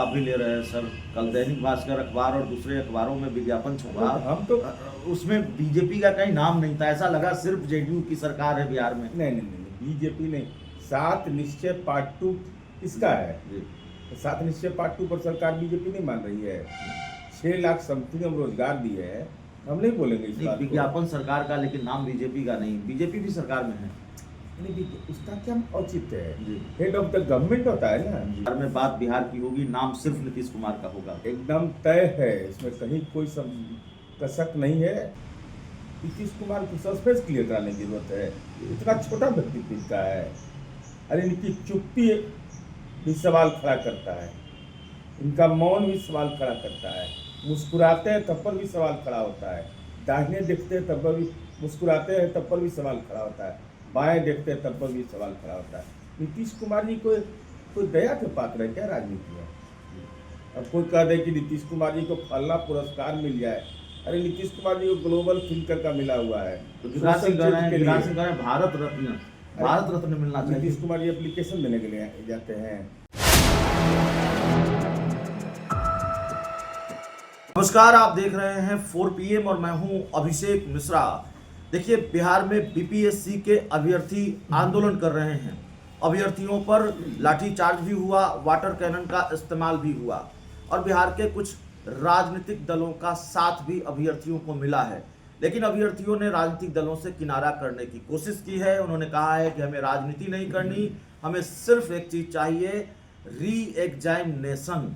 आप भी ले रहे हैं सर। कल दैनिक भास्कर अखबार और दूसरे अखबारों में विज्ञापन छपा, हम तो उसमें बीजेपी का कहीं नाम नहीं था। ऐसा लगा सिर्फ जेडीयू की सरकार है बिहार में। नहीं, बीजेपी नहीं। 7 निश्चय पार्ट 2 किसका है? जी 7 निश्चय पार्ट 2 पर सरकार बीजेपी नहीं मान रही है। 6 लाख समथिंग हम रोजगार दिए हैं, हम नहीं बोलेंगे इस बात को। विज्ञापन सरकार का, लेकिन नाम बीजेपी का नहीं। बीजेपी भी सरकार में है। नहीं, उसका क्या औचित्य है? जी हेड ऑफ द गवर्नमेंट होता है ना। बिहार में बात बिहार की होगी, नाम सिर्फ नीतीश कुमार का होगा। एकदम तय है, इसमें कहीं कोई कसक नहीं है। नीतीश कुमार को सस्पेंस क्लियर कराने की जरूरत है। इतना छोटा व्यक्तित्व इनका है। अरे इनकी चुप्पी भी सवाल खड़ा करता है, इनका मौन भी सवाल खड़ा करता है। मुस्कुराते हैं तब पर भी सवाल खड़ा होता है, दाहिने देखते हैं तब पर भी मुस्कुराते हैं तब पर भी सवाल खड़ा होता है, बाएं देखते हैं तब पर भी सवाल खड़ा होता है। नीतीश कुमार जी कोई दया के पात्र है क्या राजनीति में? अब कोई कह दे कि नीतीश कुमार जी को फलना पुरस्कार मिल जाए। अरे नीतीश कुमार जी को ग्लोबल थिंकर का मिला हुआ है। तो विकास सिंह कह रहे हैं भारत रत्न मिलना चाहिए। नीतीश कुमार जी एप्लीकेशन देने के लिए जाते हैं। नमस्कार, आप देख रहे हैं 4 PM और मैं हूं अभिषेक मिश्रा। देखिए, बिहार में बीपीएससी के अभ्यर्थी आंदोलन कर रहे हैं। अभ्यर्थियों पर लाठीचार्ज भी हुआ, वाटर कैनन का इस्तेमाल भी हुआ और बिहार के कुछ राजनीतिक दलों का साथ भी अभ्यर्थियों को मिला है। लेकिन अभ्यर्थियों ने राजनीतिक दलों से किनारा करने की कोशिश की है। उन्होंने कहा है कि हमें राजनीति नहीं करनी, हमें सिर्फ एक चीज चाहिए, री एग्जामिनेशन।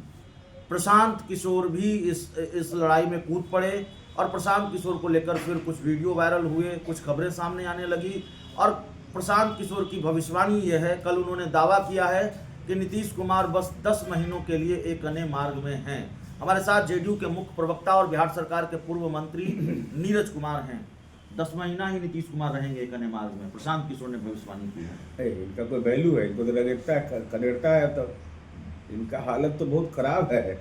प्रशांत किशोर भी इस लड़ाई में कूद पड़े और प्रशांत किशोर को लेकर फिर कुछ वीडियो वायरल हुए, कुछ खबरें सामने आने लगी और प्रशांत किशोर की भविष्यवाणी यह है, कल उन्होंने दावा किया है कि नीतीश कुमार बस 10 महीनों के लिए एक नए मार्ग में हैं। हमारे साथ जेडीयू के मुख्य प्रवक्ता और बिहार सरकार के पूर्व मंत्री नीरज कुमार हैं। 10 महीना ही नीतीश कुमार रहेंगे एक नए मार्ग में, प्रशांत किशोर ने भविष्यवाणी की है। इनका कोई वैल्यू है? इनको तो खदेड़ता है, तो इनका हालत तो बहुत खराब है।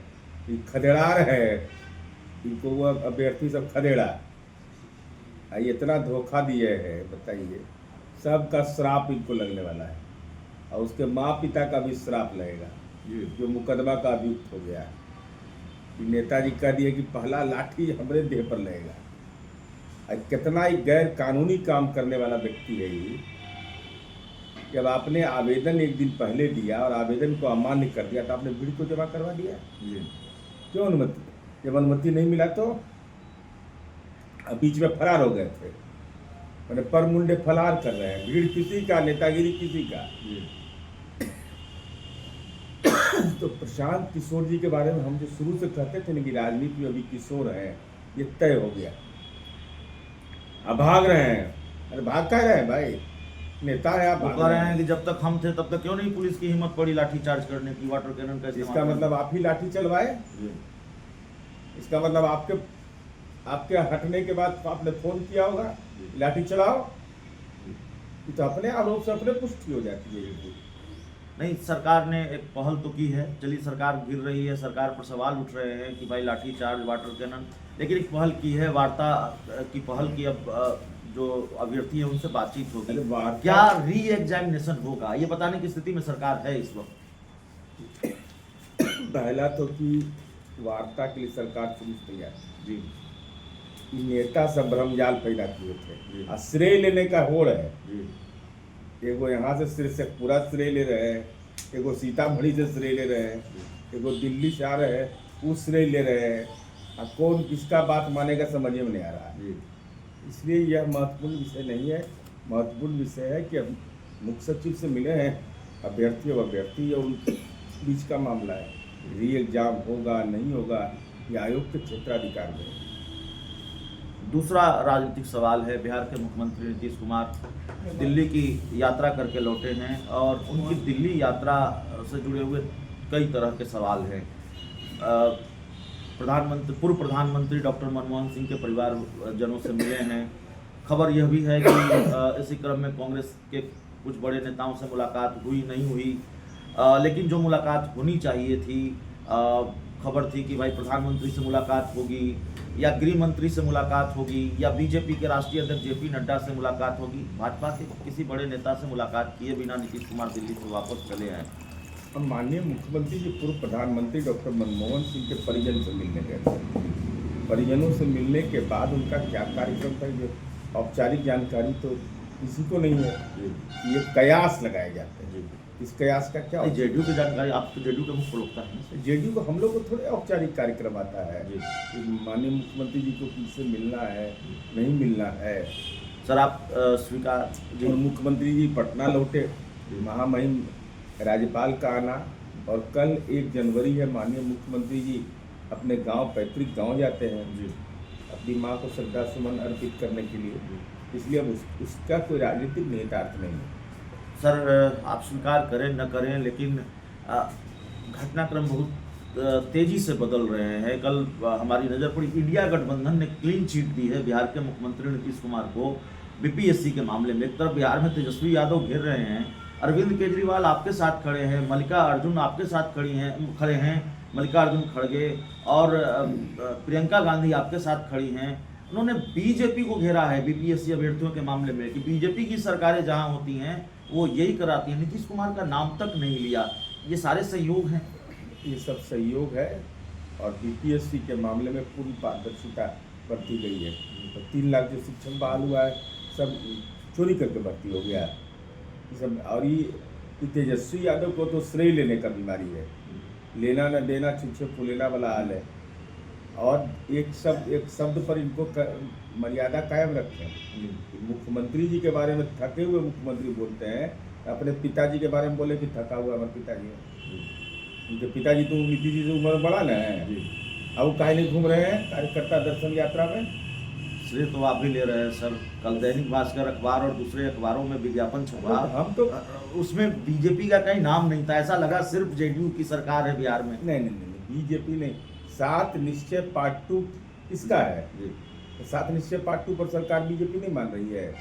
ये खदेड़ा रहे हैं, इनको वो अभ्यर्थी सब खदेड़ा, इतना धोखा दिए है। बताइए, सबका श्राप इनको लगने वाला है और उसके माँ पिता का भी श्राप लगेगा जो मुकदमा का अभियुक्त हो गया है। नेताजी कह दिए कि पहला लाठी हमारे देह पर लगेगा। कितना ही गैर कानूनी काम करने वाला व्यक्ति है ये। जब आपने आवेदन एक दिन पहले दिया और आवेदन को अमान्य कर दिया तो आपने भीड़ को जमा करवा दिया। क्यों अनुमति? जब अनुमति नहीं मिला तो बीच में फरार हो गए थे। मैंने पर मुंडे फरार कर रहे हैं। भीड़ किसी का, नेतागिरी किसी का। तो प्रशांत किशोर जी के बारे में हम जो शुरू से कहते थे ना कि राजनीति में अभी किशोर है, ये तय हो गया। अब भाग रहे हैं। अरे भाग कह रहे हैं भाई, नेता है आप। कह रहे हैं कि जब तक हम थे तब तक क्यों नहीं पुलिस की हिम्मत पड़ी लाठीचार्ज करने की, वाटर कैनन का। इसका मतलब आप ही लाठी चलवाए? इसका मतलब आपके हटने के बाद आपने फोन किया होगा लाठी चलाओ। तो अपने आरोप से अपने पुष्टि हो जाती है। नहीं, सरकार ने एक पहल तो की है। चलिए, सरकार गिर रही है, सरकार पर सवाल उठ रहे हैं कि भाई लाठीचार्ज, वाटर कैनन, लेकिन एक पहल की है, वार्ता की पहल की। अब जो अभ्यर्थी है उनसे बातचीत होगी। क्या री एग्जामिनेशन होगा, ये बताने की स्थिति में सरकार है इस वक्त? पहला तो कि वार्ता के लिए सरकार शुरू तैयार जी। नेता सब भ्रमजाल पैदा किए थे और श्रेय लेने का हो रहा है जी। एगो यहाँ से पूरा श्रेय ले रहे हैं, एगो सीतामढ़ी से श्रेय ले रहे हैं, एगो दिल्ली से आ रहे हैं वो श्रेय ले रहे हैं। अब कौन किसका बात मानेगा समझ में नहीं आ रहा है। इसलिए यह महत्वपूर्ण विषय नहीं है। महत्वपूर्ण विषय है कि अब मुख्य सचिव से मिले हैं अभ्यर्थी और अभ्यर्थी और उनके बीच का मामला है। री एग्जाम होगा नहीं होगा ये आयोग के क्षेत्राधिकार में। दूसरा राजनीतिक सवाल है, बिहार के मुख्यमंत्री नीतीश कुमार दिल्ली की यात्रा करके लौटे हैं और उनकी दिल्ली यात्रा से जुड़े हुए कई तरह के सवाल हैं। पूर्व प्रधानमंत्री डॉक्टर मनमोहन सिंह के परिवारजनों से मिले हैं। खबर यह भी है कि इसी क्रम में कांग्रेस के कुछ बड़े नेताओं से मुलाकात हुई नहीं हुई, लेकिन जो मुलाकात होनी चाहिए थी, खबर थी कि भाई प्रधानमंत्री से मुलाकात होगी या गृह मंत्री से मुलाकात होगी या बीजेपी के राष्ट्रीय अध्यक्ष जेपी नड्डा से मुलाकात होगी। भाजपा के किसी बड़े नेता से मुलाकात किए बिना नीतीश कुमार दिल्ली से वापस चले आए। हम माननीय मुख्यमंत्री जी पूर्व प्रधानमंत्री डॉक्टर मनमोहन सिंह के परिजन से मिलने गए थे। परिजनों से मिलने के बाद उनका क्या कार्यक्रम था, ये औपचारिक जानकारी तो किसी को नहीं है। ये कयास लगाए जाते हैं, इस कयास का क्या जेडीयू की जानकारी, आप तो जेडीयू के मुख्य प्रवक्ता हैं। जेडीयू को हम लोग को थोड़े औपचारिक कार्यक्रम आता है कि माननीय मुख्यमंत्री जी को किससे मिलना है, नहीं मिलना है। सर आप स्वीकार जी। और मुख्यमंत्री जी पटना लौटे, महामहिम राज्यपाल का आना, और कल 1 जनवरी है, माननीय मुख्यमंत्री जी अपने गांव, पैतृक गांव जाते हैं जी, अपनी मां को श्रद्धा सुमन अर्पित करने के लिए। इसलिए अब उसका कोई राजनीतिक निहितार्थ नहीं है। सर आप स्वीकार करें न करें, लेकिन घटनाक्रम बहुत तेजी से बदल रहे हैं। कल हमारी नज़र पड़ी, इंडिया गठबंधन ने क्लीन चिट दी है बिहार के मुख्यमंत्री नीतीश कुमार को बीपीएससी के मामले में। एक तरफ बिहार में तेजस्वी यादव घेर रहे हैं, अरविंद केजरीवाल आपके साथ खड़े हैं, मल्लिका अर्जुन आपके साथ खड़े हैं, मल्लिका अर्जुन खड़गे, और प्रियंका गांधी आपके साथ खड़ी हैं। उन्होंने बीजेपी को घेरा है बीपीएससी अभ्यर्थियों के मामले में कि बीजेपी की सरकारें जहां होती हैं वो यही कराती हैं, नीतीश कुमार का नाम तक नहीं लिया। ये सारे संयोग हैं, ये सब सहयोग है, और बीपीएससी के मामले में पूरी पारदर्शिता बरती गई है। तो 3 लाख जो शिक्षक बहाल हुआ है, सब चोरी करके भर्ती हो गया है ये सब। और ये तेजस्वी यादव को तो श्रेय लेने का बीमारी है, लेना न देना, छुच्छे फुलेना वाला हाल है। और एक शब्द पर इनको मर्यादा कायम रखें। मुख्यमंत्री जी के बारे में थके हुए मुख्यमंत्री बोलते हैं, अपने पिताजी के बारे में बोले कि थका हुआ हमारे पिताजी है। उनके पिताजी तो नीतीश जी से उम्र बड़ा ना है, अब काहे नहीं घूम रहे हैं कार्यकर्ता दर्शन यात्रा में। श्रेय तो आप भी ले रहे हैं सर। कल दैनिक भास्कर अखबार और दूसरे अखबारों में विज्ञापन छपा, हम तो उसमें बीजेपी का कहीं नाम नहीं था। ऐसा लगा सिर्फ जेडीयू की सरकार है बिहार में। नहीं, बीजेपी नहीं। 7 निश्चय पार्ट 2 किसका है? 7 निश्चय पार्ट 2 पर सरकार बीजेपी नहीं मान रही है।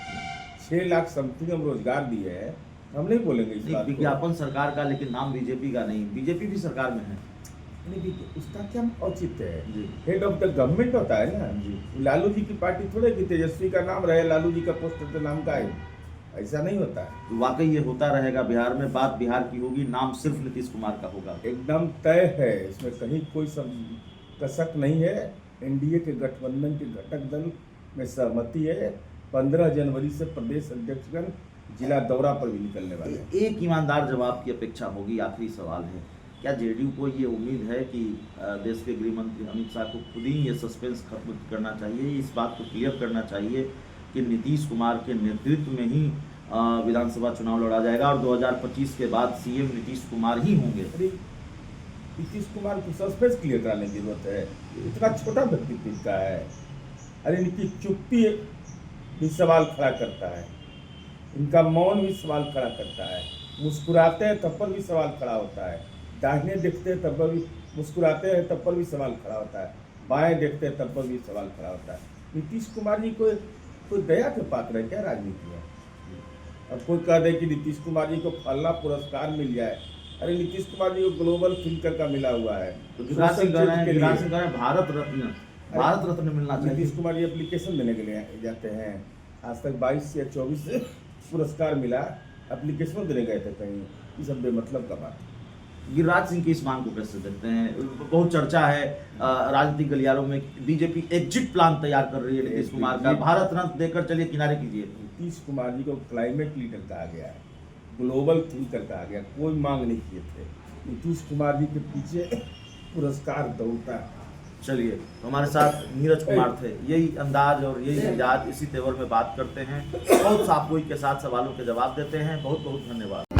6 लाख समथिंग हम रोजगार दिए हैं, हम नहीं बोलेंगे इस बात को। विज्ञापन सरकार का, लेकिन नाम बीजेपी का नहीं। बीजेपी भी सरकार में है, नहीं, उसका क्या औचित्य है? जी। हेड ऑफ द गवर्नमेंट होता है ना जी। लालू जी की पार्टी थोड़े कि तेजस्वी का नाम रहे, लालू जी का पोस्टर तो नाम का है, ऐसा नहीं होता है। तो वाकई ये होता रहेगा बिहार में, बात बिहार की होगी, नाम सिर्फ नीतीश कुमार का होगा। एकदम तय है, इसमें कहीं कोई कसक नहीं है। एनडीए के गठबंधन के घटक दल में सहमति है। 15 जनवरी से प्रदेश अध्यक्षगण जिला दौरा पर भी निकलने वाले हैं। एक ईमानदार जवाब की अपेक्षा होगी। आखिरी सवाल है, क्या जेडीयू को ये उम्मीद है कि देश के गृह मंत्री अमित शाह को खुद ही ये सस्पेंस खत्म करना चाहिए, इस बात को क्लियर करना चाहिए कि नीतीश कुमार के नेतृत्व में ही विधानसभा चुनाव लड़ा जाएगा और 2025 के बाद सीएम नीतीश कुमार ही होंगे? अरे नीतीश कुमार को सस्पेंस क्लियर कराने की जरूरत है, इतना छोटा व्यक्तित्व इनका है। अरे इनकी चुप्पी भी सवाल खड़ा करता है, इनका मौन भी सवाल खड़ा करता है, मुस्कुराते हैं तब पर भी सवाल खड़ा होता है, दाहिने देखते हैं तब पर भी मुस्कुराते हैं तब पर भी सवाल खड़ा होता है, बाएं देखते हैं तब पर भी सवाल खड़ा होता है। नीतीश कुमार जी कोई दया के पात्र है क्या राजनीति में? अब कोई कह दे कि नीतीश कुमार जी को फलना पुरस्कार मिल जाए, अरे नीतीश कुमार जी को ग्लोबल थिंकर का मिला हुआ है, तो विकास सिंह कह रहे हैं भारत रत्न मिलना चाहिए। नीतीश कुमार जी एप्लीकेशन देने के लिए जाते हैं, आज तक 22 या 24 पुरस्कार मिला, एप्लीकेशन देने गए थे कहीं, ये सब बेमतलब का बात। गिरिराज सिंह की इस मांग को कैसे देखते हैं? बहुत चर्चा है राजनीतिक गलियारों में, बीजेपी एग्जिट प्लान तैयार कर रही है नीतीश कुमार का, भारत रत्न देकर चलिए किनारे कीजिए। नीतीश कुमार जी को क्लाइमेट लीडर कहा गया है, ग्लोबल थिंकर कहा गया, कोई मांग नहीं किए थे। नीतीश कुमार जी के पीछे पुरस्कार दौड़ता है। चलिए, तो हमारे साथ नीरज कुमार थे। यही अंदाज और यही मिजाज, इसी तेवर में बात करते हैं, बहुत साफ गोई के साथ सवालों के जवाब देते हैं। बहुत बहुत धन्यवाद।